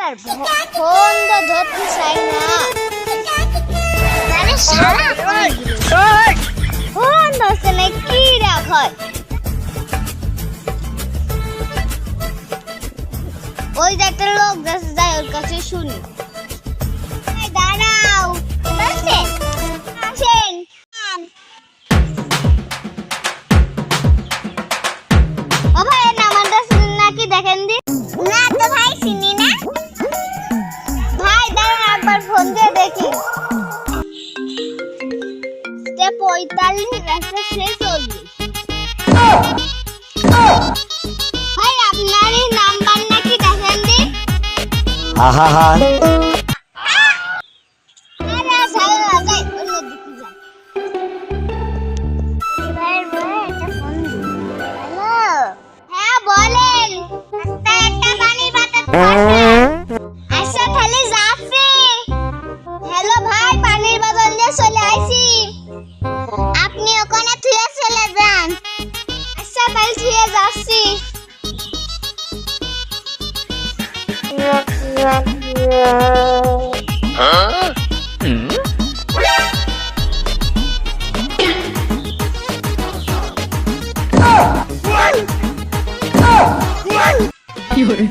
আর phone তো ধরতে চাই না। আরে সারা ফোন ধরছে না, কি রাখ হয়? ওই যে একটা লোক যাচ্ছে, যাই ওর কাছে শুনি। এই দাঁড়াও, বলছেন আসেন। ও ভাই, নাম্বারটা শুনুন নাকি দেখেন দি। না তো ভাই, চিনি না। ভাই দাঁড়ান, একবার ফোন দিয়ে দেখি। 45 একটা 46। ভাই আপনার এই নাম্বার নাকি দেখেন দি। আহা হা আরে সারা যাই অন্য দিকে যাই। ভাই ভাই একটা ফোন দি। হ্যালো, হ্যাঁ বলেন। রাস্তায় একটা পানির বোতল আছে। আচ্ছা তাহলে যাচ্ছি। হ্যালো ভাই, পানির বোতল নিয়ে চলে আইছি। আপনি ওখানে থুয়ে চলে যান। আচ্ছা তাহলে থুয়ে যাচ্ছি। কি hore